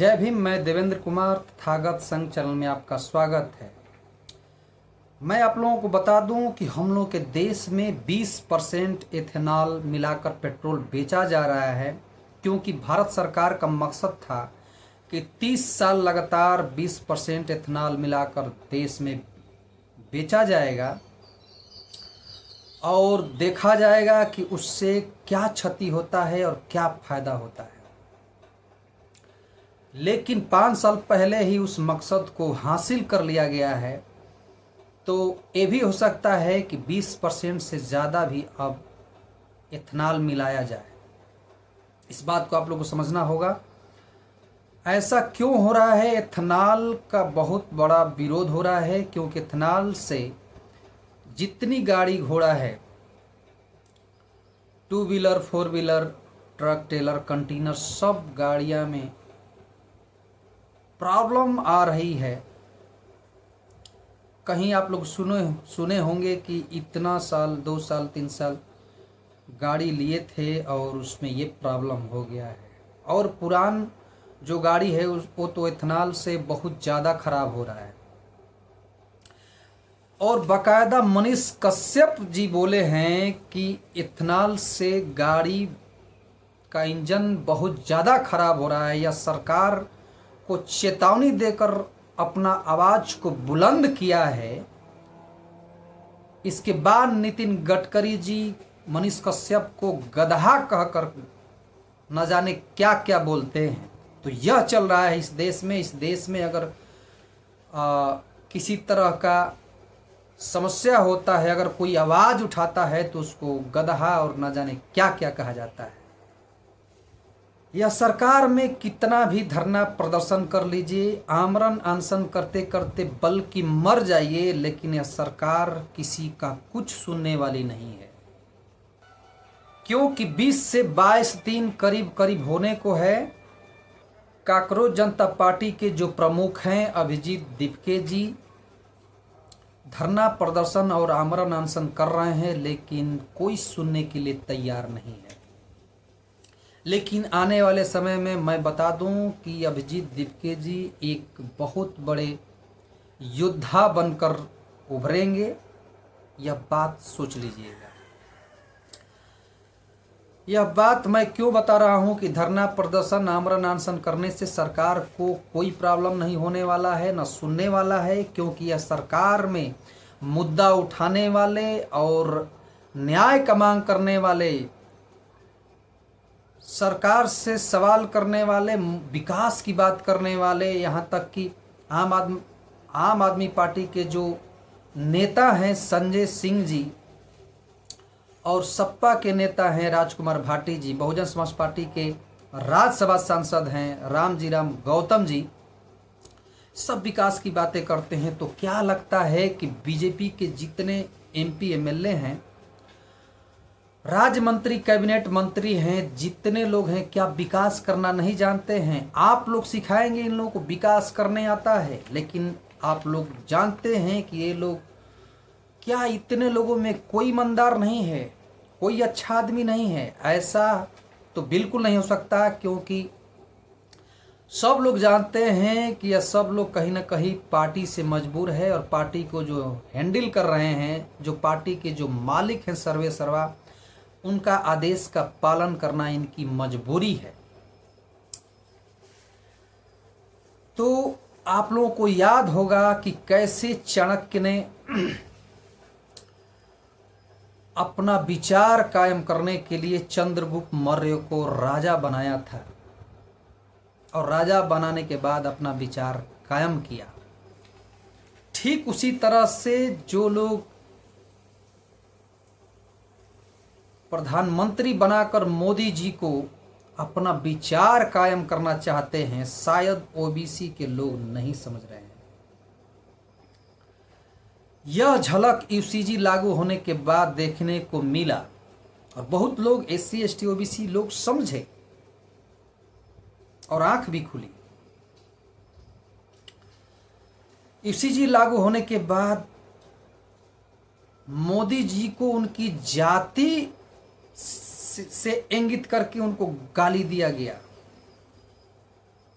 जय भीम। मैं देवेंद्र कुमार तथागत संघ चैनल में आपका स्वागत है। मैं आप लोगों को बता दूं कि हम लोग के देश में 20% एथेनॉल मिलाकर पेट्रोल बेचा जा रहा है, क्योंकि भारत सरकार का मकसद था कि 30 साल लगातार 20% एथेनॉल मिलाकर देश में बेचा जाएगा और देखा जाएगा कि उससे क्या क्षति होता है और क्या फायदा होता है। लेकिन 5 साल पहले ही उस मकसद को हासिल कर लिया गया है, तो ये भी हो सकता है कि 20% से ज़्यादा भी अब एथेनॉल मिलाया जाए। इस बात को आप लोगों को समझना होगा। ऐसा क्यों हो रहा है? एथेनॉल का बहुत बड़ा विरोध हो रहा है, क्योंकि एथेनॉल से जितनी गाड़ी घोड़ा है, 2 wheeler 4 wheeler truck trailer container, सब गाड़ियां में प्रॉब्लम आ रही है। कहीं आप लोग सुने होंगे कि इतना साल 2 साल 3 साल गाड़ी लिए थे और उसमें ये प्रॉब्लम हो गया है। और पुरान जो गाड़ी है वो तो एथेनॉल से बहुत ज़्यादा खराब हो रहा है। और बाकायदा मनीष कश्यप जी बोले हैं कि एथेनॉल से गाड़ी का इंजन बहुत ज़्यादा खराब हो रहा है, या सरकार को चेतावनी देकर अपना आवाज को बुलंद किया है। इसके बाद नितिन गडकरी जी मनीष कश्यप को गधा कहकर न जाने क्या क्या बोलते हैं। तो यह चल रहा है इस देश में। इस देश में अगर किसी तरह का समस्या होता है, अगर कोई आवाज उठाता है, तो उसको गधा और न जाने क्या क्या कहा जाता है। यह सरकार में कितना भी धरना प्रदर्शन कर लीजिए, आमरण अनशन करते करते बल्कि मर जाइए, लेकिन यह सरकार किसी का कुछ सुनने वाली नहीं है। क्योंकि 20 से 22 दिन करीब करीब होने को है। काकरोच जनता पार्टी के जो प्रमुख हैं अभिजीत दीपके जी धरना प्रदर्शन और आमरण अनशन कर रहे हैं, लेकिन कोई सुनने के लिए तैयार नहीं है। लेकिन आने वाले समय में मैं बता दूं कि अभिजीत दीपके जी एक बहुत बड़े योद्धा बनकर उभरेंगे। यह बात सोच लीजिएगा। यह बात मैं क्यों बता रहा हूं कि धरना प्रदर्शन आमरण अनशन करने से सरकार को कोई प्रॉब्लम नहीं होने वाला है, न सुनने वाला है। क्योंकि यह सरकार में मुद्दा उठाने वाले और न्याय का मांग करने वाले, सरकार से सवाल करने वाले, विकास की बात करने वाले, यहाँ तक कि आम आदमी पार्टी के जो नेता हैं संजय सिंह जी, और सपा के नेता हैं राजकुमार भाटी जी, बहुजन समाज पार्टी के राज्यसभा सांसद हैं राम गौतम जी, सब विकास की बातें करते हैं। तो क्या लगता है कि बीजेपी के जितने एमपी एमएलए हैं, राज्य मंत्री, कैबिनेट मंत्री हैं, जितने लोग हैं, क्या विकास करना नहीं जानते हैं? आप लोग सिखाएंगे इन लोगों को विकास करने आता है, लेकिन आप लोग जानते हैं कि ये लोग, क्या इतने लोगों में कोई ईमानदार नहीं है, कोई अच्छा आदमी नहीं है? ऐसा तो बिल्कुल नहीं हो सकता, क्योंकि सब लोग जानते हैं कि यह सब लोग कहीं ना कहीं पार्टी से मजबूर है, और पार्टी को जो हैंडल कर रहे हैं, जो पार्टी के जो मालिक हैं सर्वे सर्वा, उनका आदेश का पालन करना इनकी मजबूरी है। तो आप लोगों को याद होगा कि कैसे चाणक्य ने अपना विचार कायम करने के लिए चंद्रगुप्त मौर्य को राजा बनाया था, और राजा बनाने के बाद अपना विचार कायम किया। ठीक उसी तरह से जो लोग प्रधानमंत्री बनाकर मोदी जी को अपना विचार कायम करना चाहते हैं, शायद ओबीसी के लोग नहीं समझ रहे हैं। यह झलक यूसीजी लागू होने के बाद देखने को मिला, और बहुत लोग एससी एसटी ओबीसी लोग समझे और आंख भी खुली। यूसीजी लागू होने के बाद मोदी जी को उनकी जाति से इंगित करके उनको गाली दिया गया।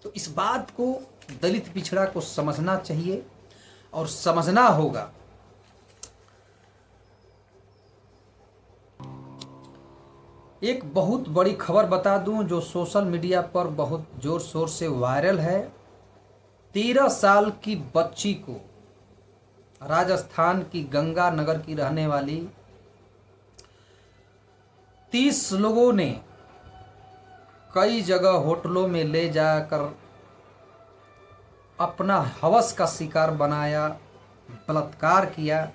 तो इस बात को दलित पिछड़ा को समझना चाहिए और समझना होगा। एक बहुत बड़ी खबर बता दूं जो सोशल मीडिया पर बहुत जोर शोर से वायरल है। 13 साल की बच्ची को, राजस्थान की गंगानगर की रहने वाली, 30 लोगों ने कई जगह होटलों में ले जाकर अपना हवस का शिकार बनाया, बलात्कार किया,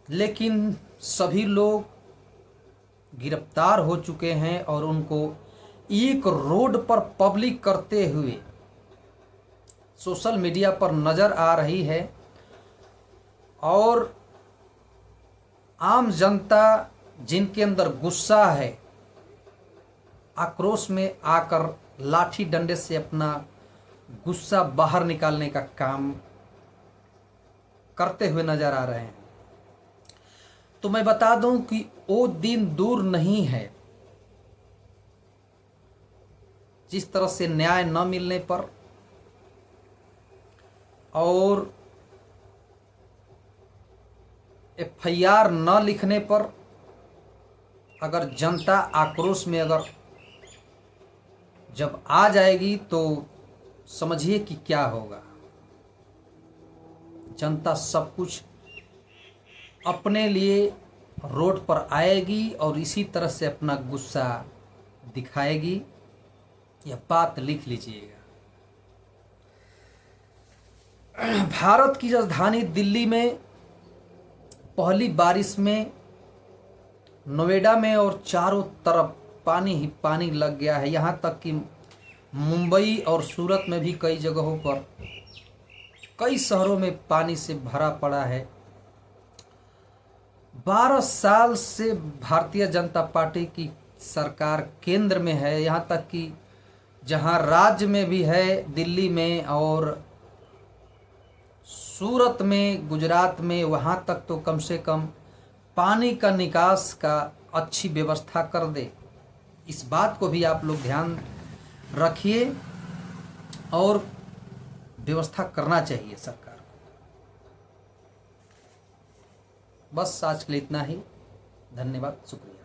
लेकिन सभी लोग गिरफ्तार हो चुके हैं और उनको एक रोड पर पब्लिक करते हुए सोशल मीडिया पर नज़र आ रही है। और आम जनता जिनके अंदर गुस्सा है, आक्रोश में आकर लाठी डंडे से अपना गुस्सा बाहर निकालने का काम करते हुए नजर आ रहे हैं। तो मैं बता दूं कि वो दिन दूर नहीं है जिस तरह से न्याय न मिलने पर और एफआईआर न लिखने पर अगर जनता आक्रोश में अगर जब आ जाएगी तो समझिए कि क्या होगा। जनता सब कुछ अपने लिए रोड पर आएगी और इसी तरह से अपना गुस्सा दिखाएगी। यह बात लिख लीजिएगा। भारत की राजधानी दिल्ली में पहली बारिश में नोएडा में और चारों तरफ पानी ही पानी लग गया है। यहाँ तक कि मुंबई और सूरत में भी कई जगहों पर, कई शहरों में पानी से भरा पड़ा है। 12 साल से भारतीय जनता पार्टी की सरकार केंद्र में है। यहाँ तक कि जहाँ राज्य में भी है, दिल्ली में और सूरत में, गुजरात में, वहाँ तक तो कम से कम पानी का निकास का अच्छी व्यवस्था कर दे। इस बात को भी आप लोग ध्यान रखिए और व्यवस्था करना चाहिए सरकार को। बस आज के लिए इतना ही। धन्यवाद, शुक्रिया।